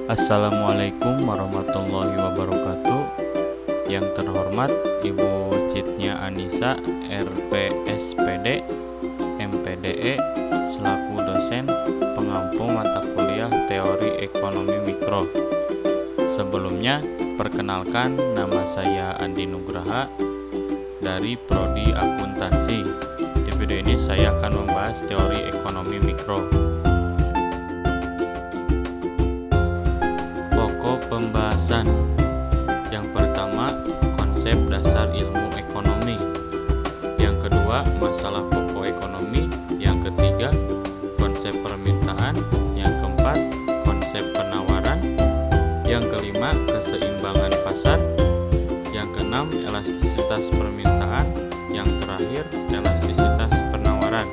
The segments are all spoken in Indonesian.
Assalamualaikum warahmatullahi wabarakatuh. Yang terhormat Ibu Citnya Anissa, RPSPD, MPDE, selaku dosen pengampu mata kuliah Teori Ekonomi Mikro. Sebelumnya, perkenalkan, nama saya Andi Nugraha dari Prodi Akuntansi. Di video ini saya akan membahas teori ekonomi mikro. Pokok pembahasan. Yang pertama, konsep dasar ilmu ekonomi. Yang kedua, masalah pokok ekonomi. Yang ketiga, konsep permintaan. Yang keempat, konsep penawaran. Yang kelima, keseimbangan pasar. Yang keenam, elastisitas permintaan. Yang terakhir, elastisitas penawaran.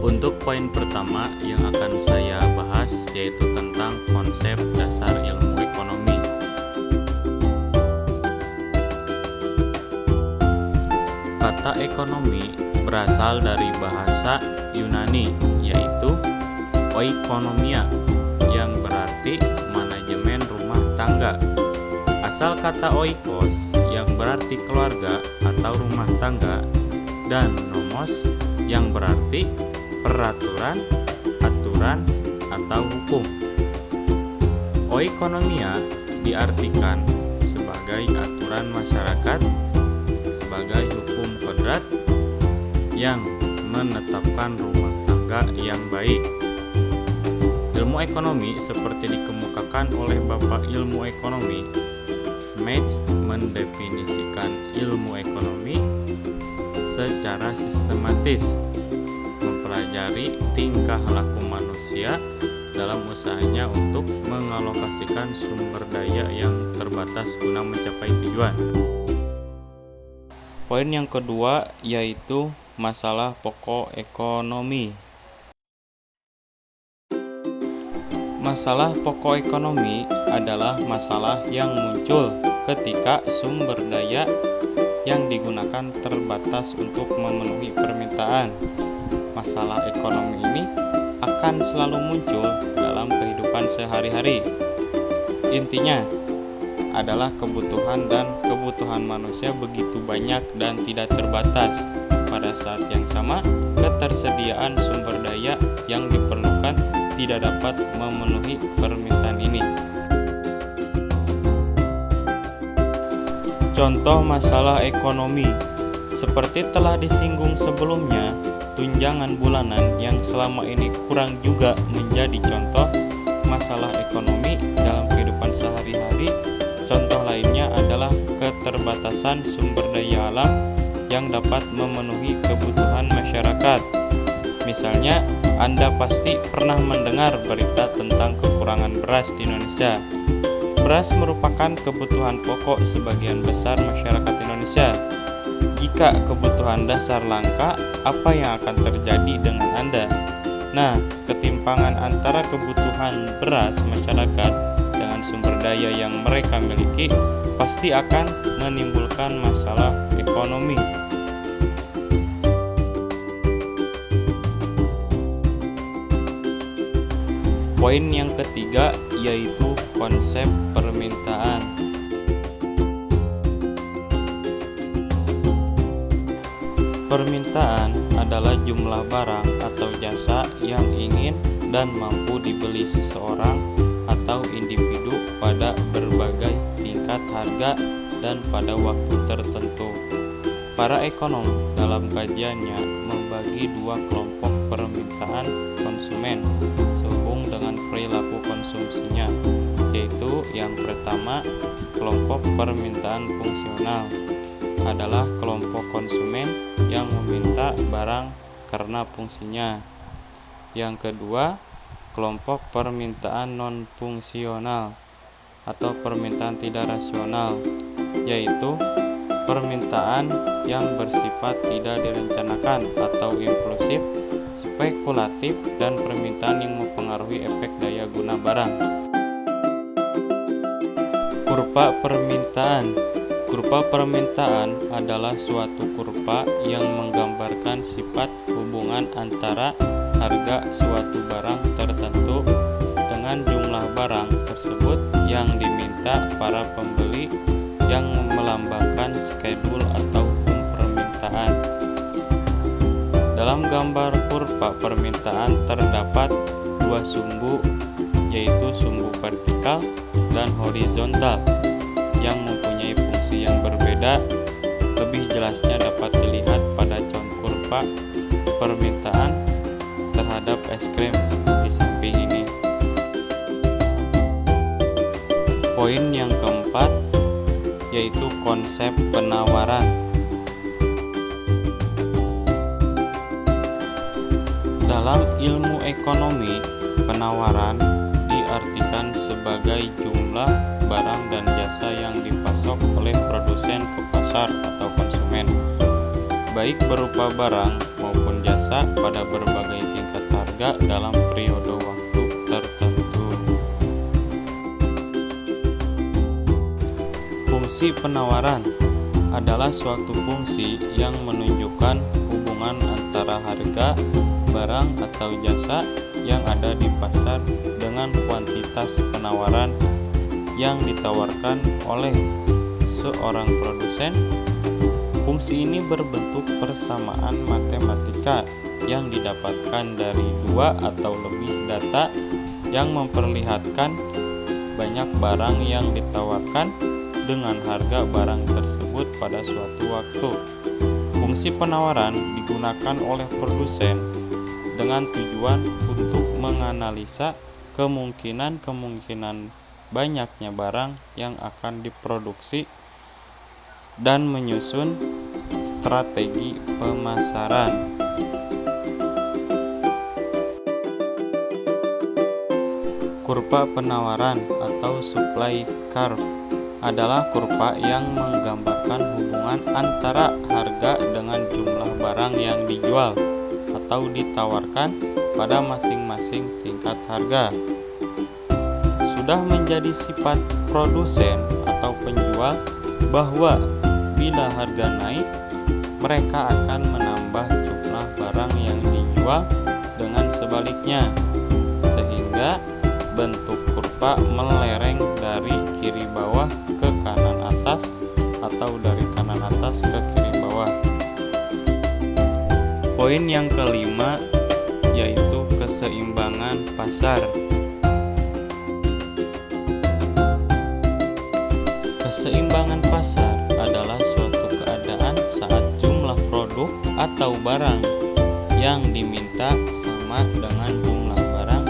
Untuk poin pertama yang akan saya bahas yaitu tentang konsep dasar ilmu ekonomi. Kata ekonomi berasal dari bahasa Yunani yaitu oikonomia yang berarti manajemen rumah tangga. Asal kata oikos yang berarti keluarga atau rumah tangga dan nomos yang berarti peraturan, aturan, atau hukum. Oikonomia diartikan sebagai aturan masyarakat, sebagai hukum kodrat yang menetapkan rumah tangga yang baik. Ilmu ekonomi seperti dikemukakan oleh Bapak Ilmu Ekonomi, Smets mendefinisikan ilmu ekonomi secara sistematis, mempelajari tingkah laku manusia dalam usahanya untuk mengalokasikan sumber daya yang terbatas guna mencapai tujuan. Poin yang kedua yaitu masalah pokok ekonomi. Masalah pokok ekonomi adalah masalah yang muncul ketika sumber daya yang digunakan terbatas untuk memenuhi permintaan. Masalah ekonomi ini akan selalu muncul dalam kehidupan sehari-hari. Intinya adalah kebutuhan dan kebutuhan manusia begitu banyak dan tidak terbatas. Pada saat yang sama, ketersediaan sumber daya yang diperlukan tidak dapat memenuhi permintaan ini. Contoh masalah ekonomi. Seperti telah disinggung sebelumnya, tunjangan bulanan yang selama ini kurang juga menjadi contoh masalah ekonomi dalam kehidupan sehari-hari. Contoh lainnya adalah keterbatasan sumber daya alam yang dapat memenuhi kebutuhan masyarakat. Misalnya, Anda pasti pernah mendengar berita tentang kekurangan beras di Indonesia. Beras merupakan kebutuhan pokok sebagian besar masyarakat Indonesia. Jika kebutuhan dasar langka, apa yang akan terjadi dengan Anda? Nah, ketimpangan antara kebutuhan beras masyarakat dengan sumber daya yang mereka miliki pasti akan menimbulkan masalah ekonomi. Poin yang ketiga yaitu konsep permintaan. Permintaan adalah jumlah barang atau jasa yang ingin dan mampu dibeli seseorang atau individu pada berbagai tingkat harga dan pada waktu tertentu. Para ekonom dalam kajiannya membagi dua kelompok permintaan konsumen sehubung dengan perilaku konsumsinya, yaitu yang pertama, kelompok permintaan fungsional adalah kelompok konsumen yang meminta barang karena fungsinya. Yang kedua, kelompok permintaan non-fungsional atau permintaan tidak rasional, yaitu permintaan yang bersifat tidak direncanakan atau impulsif, spekulatif, dan permintaan yang mempengaruhi efek daya guna barang. Kurva permintaan. Kurva permintaan adalah suatu kurva yang menggambarkan sifat hubungan antara harga suatu barang tertentu dengan jumlah barang tersebut yang diminta para pembeli, yang melambangkan skedul atau permintaan. Dalam gambar kurva permintaan terdapat dua sumbu, yaitu sumbu vertikal dan horizontal, yang mempunyai fungsi yang berbeda. Lebih jelasnya dapat dilihat pada contoh kurva permintaan terhadap es krim di samping ini. Poin yang keempat yaitu konsep penawaran. Dalam ilmu ekonomi, penawaran diartikan sebagai jumlah barang dan jasa yang dipasok oleh produsen ke pasar atau konsumen, baik berupa barang maupun jasa pada berbagai tingkat harga dalam periode waktu tertentu. Fungsi penawaran adalah suatu fungsi yang menunjukkan hubungan antara harga barang atau jasa yang ada di pasar dengan kuantitas penawaran yang ditawarkan oleh seorang produsen. Fungsi ini berbentuk persamaan matematika yang didapatkan dari dua atau lebih data yang memperlihatkan banyak barang yang ditawarkan dengan harga barang tersebut pada suatu waktu. Fungsi penawaran digunakan oleh produsen dengan tujuan untuk menganalisa kemungkinan banyaknya barang yang akan diproduksi dan menyusun strategi pemasaran. Kurva penawaran atau supply curve adalah kurva yang menggambarkan hubungan antara harga dengan jumlah barang yang dijual atau ditawarkan pada masing-masing tingkat harga. Sudah menjadi sifat produsen atau penjual bahwa bila harga naik, mereka akan menambah jumlah barang yang dijual dengan sebaliknya, sehingga bentuk kurva melereng dari kiri bawah ke kanan atas atau dari kanan atas ke kiri bawah. Poin yang kelima yaitu keseimbangan pasar. Keseimbangan pasar adalah suatu keadaan saat jumlah produk atau barang yang diminta sama dengan jumlah barang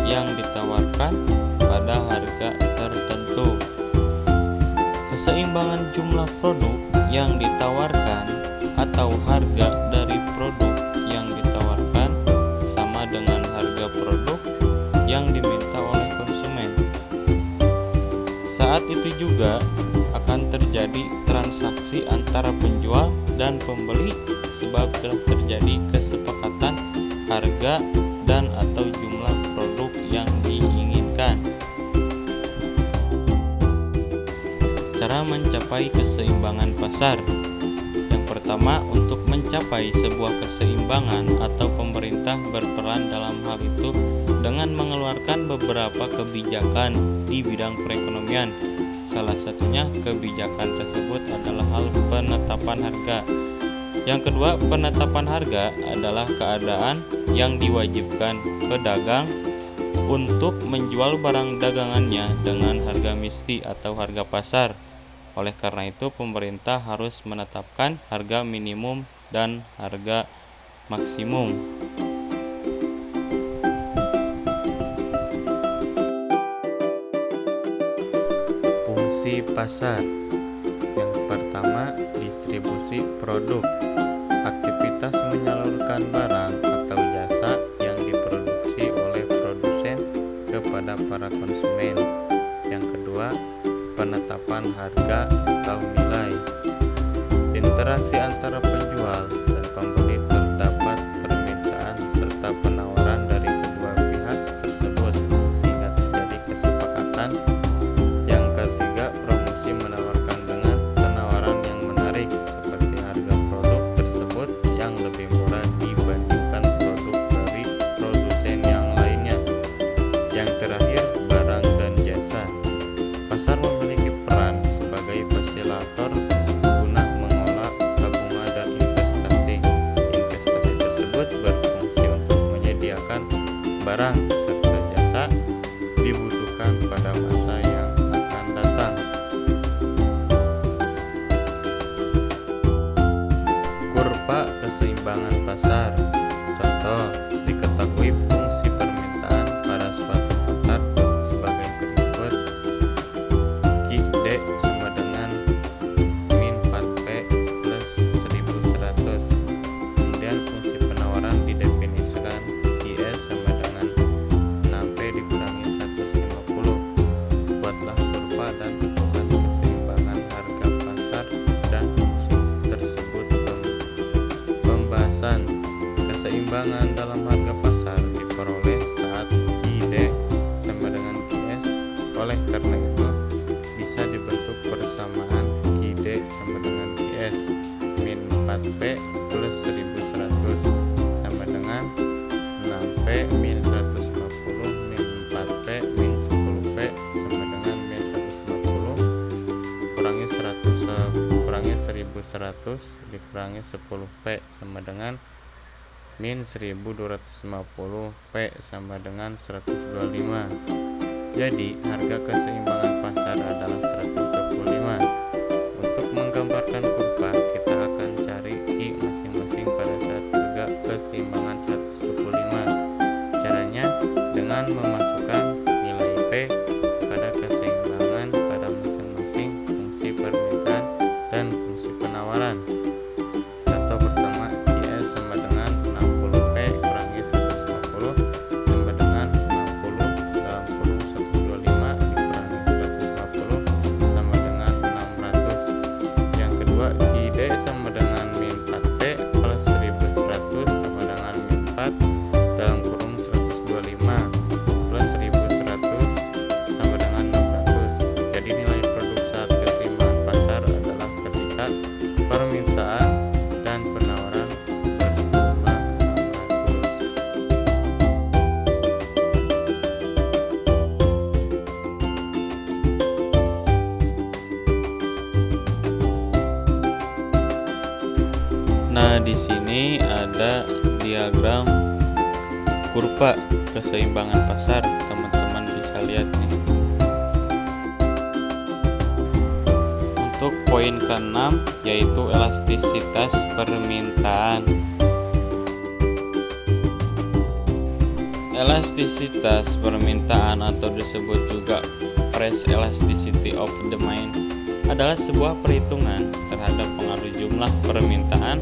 yang ditawarkan pada harga tertentu. Keseimbangan jumlah produk yang ditawarkan atau harga dari produk yang ditawarkan sama dengan harga produk yang diminta oleh konsumen. Saat itu juga akan terjadi transaksi antara penjual dan pembeli sebab telah terjadi kesepakatan harga dan atau jumlah produk yang diinginkan. Cara mencapai keseimbangan pasar. Yang pertama, untuk mencapai sebuah keseimbangan atau pemerintah berperan dalam hal itu dengan mengeluarkan beberapa kebijakan di bidang perekonomian. Salah satunya kebijakan tersebut adalah hal penetapan harga. Yang kedua, penetapan harga adalah keadaan yang diwajibkan pedagang untuk menjual barang dagangannya dengan harga misti atau harga pasar. Oleh karena itu, pemerintah harus menetapkan harga minimum dan harga maksimum. Fungsi pasar. Yang pertama, distribusi produk. Aktivitas menyalurkan barang atau jasa yang diproduksi oleh produsen kepada para konsumen. Yang kedua, penetapan harga atau nilai. Interaksi antara penjual dan pembeli, terdapat permintaan serta penawaran dari kedua pihak tersebut sehingga terjadi kesepakatan. Yang ketiga, promosi menawarkan dengan penawaran barang serta jasa dibutuhkan pada masa yang akan datang. Kurva keseimbangan pasar. Contoh, diketahui fungsi permintaan pada suatu pasar sebagai berikut. QD sama dengan min 4P plus 1100. Kemudian fungsi penawaran didefinisikan QS sama dengan 6P dikurangi 150. Buatlah kurva dan tentukan keseimbangan harga pasar dan fungsi tersebut. Pembahasan. Keseimbangan dalam harga pasar diperoleh saat QD sama dengan QS. Oleh karena itu bisa dibentuk persamaan QD sama dengan QS. Min 4P plus 1100 sama dengan 6P min 150 min 4P min 10P sama dengan min 150 kurangi 1100 dikurangi 10P sama dengan min 1250P sama dengan 125. Jadi harga keseimbangan pasar adalah 125. Untuk menggambarkan kurva, kita akan cari Q masing-masing pada saat harga keseimbangan 125. Caranya dengan memasukkan nilai P pada keseimbangan pada masing-masing fungsi permintaan dan fungsi penawaran. Contoh pertama, QS sama dengan 60P kurangi 150 sama dengan 60 dalam kurung 125 dikurangi 150 sama dengan 600. Yang kedua, QD sama dengan min 4P plus 1100 sama dengan min 4 dalam kurung 125 plus 1100 sama dengan 600. Jadi nilai produk saat keseimbangan pasar adalah ketika permintaan dan penawaran berjumlah 600. Nah, di sini ada diagram kurva keseimbangan pasar, teman-teman bisa lihat nih. Untuk poin ke-6 yaitu elastisitas permintaan. Elastisitas permintaan atau disebut juga price elasticity of demand adalah sebuah perhitungan terhadap pengaruh jumlah permintaan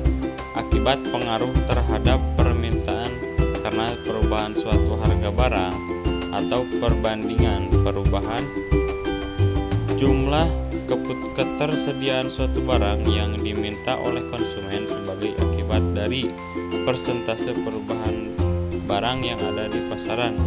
akibat pengaruh terhadap permintaan karena perubahan suatu harga barang atau perbandingan perubahan jumlah ketersediaan suatu barang yang diminta oleh konsumen sebagai akibat dari persentase perubahan barang yang ada di pasaran.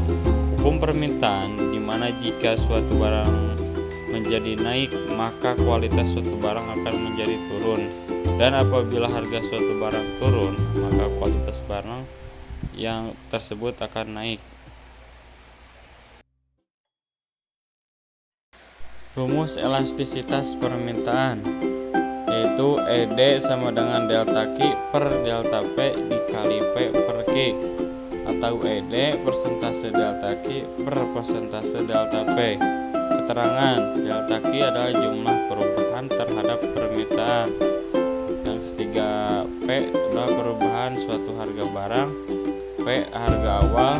Hukum permintaan di mana jika suatu barang menjadi naik, maka kualitas suatu barang akan menjadi turun, dan apabila harga suatu barang turun, maka kualitas barang yang tersebut akan naik. Rumus elastisitas permintaan yaitu ED sama dengan delta Q per delta P dikali P per Q, atau ED persentase delta Q per persentase delta P. Keterangan delta Q adalah jumlah perubahan terhadap permintaan. Yang ketiga, P adalah perubahan suatu harga barang, P harga awal,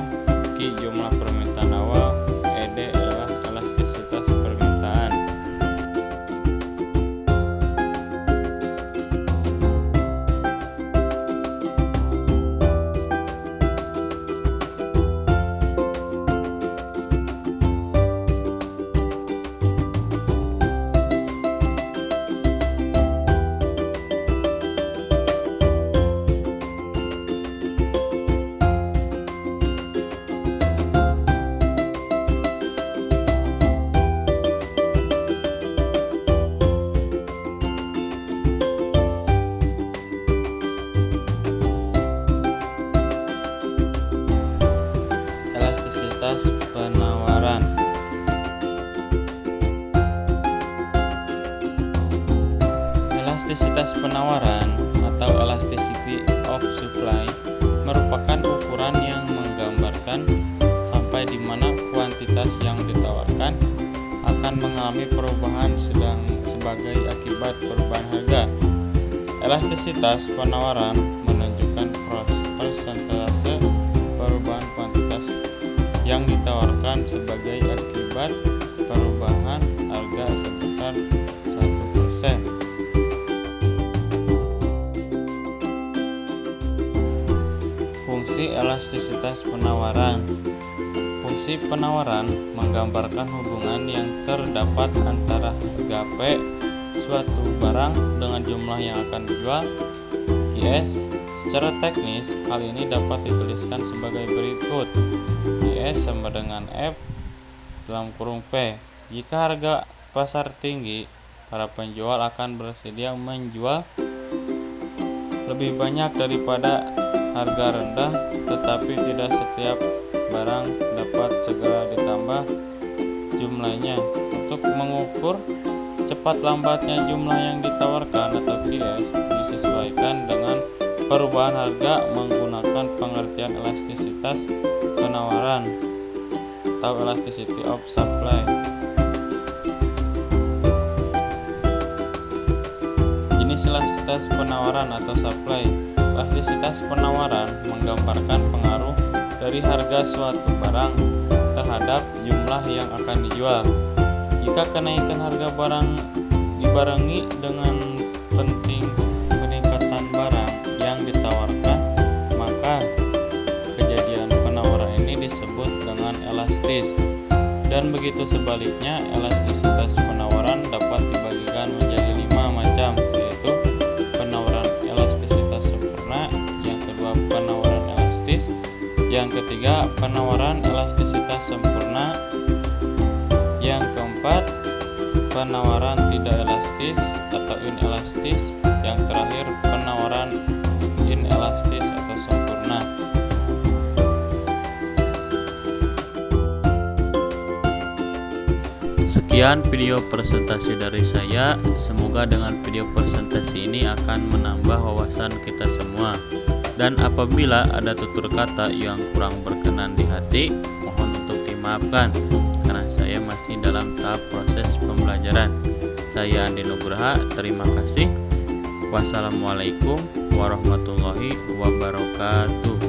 Q jumlah permintaan awal, ED adalah elastisitas permintaan. Elastisitas penawaran. Elastisitas penawaran atau elasticity of supply merupakan ukuran yang menggambarkan supply di mana kuantitas yang ditawarkan akan mengalami perubahan sedang sebagai akibat perubahan harga. Elastisitas penawaran menunjukkan persentase perubahan kuantitas yang ditawarkan sebagai akibat perubahan harga sebesar 1%. Fungsi elastisitas penawaran. Fungsi penawaran menggambarkan hubungan yang terdapat antara harga P suatu barang dengan jumlah yang akan dijual QS. Secara teknis, hal ini dapat dituliskan sebagai berikut. QS sama dengan F dalam kurung P. Jika harga pasar tinggi, para penjual akan bersedia menjual lebih banyak daripada harga rendah, tetapi tidak setiap barang dapat segera ditambah jumlahnya. Untuk mengukur cepat lambatnya jumlah yang ditawarkan atau QS disesuaikan dengan perubahan harga menggunakan pengertian elastisitas penawaran atau elasticity of supply. Jenis elastisitas penawaran atau supply. Elastisitas penawaran menggambarkan pengaruh dari harga suatu barang terhadap jumlah yang akan dijual. Jika kenaikan harga barang dibarengi dengan peningkatan barang yang ditawarkan, maka kejadian penawaran ini disebut dengan elastis. Dan begitu sebaliknya, elastisitas penawaran dapat dibagikan menjadi 5 macam, yaitu penawaran elastisitas sempurna, yang kedua penawaran elastis, yang ketiga penawaran elastisitas sempurna, yang keempat penawaran tidak elastis atau inelastis, yang terakhir penawaran inelastis atau sempurna. Sekian video presentasi dari saya. Semoga dengan video presentasi ini akan menambah wawasan kita semua. Dan apabila ada tutur kata yang kurang berkenan di hati, mohon untuk dimaafkan karena saya masih dalam tahap proses pembelajaran. Saya Andi Nugraha, terima kasih. Wassalamualaikum warahmatullahi wabarakatuh.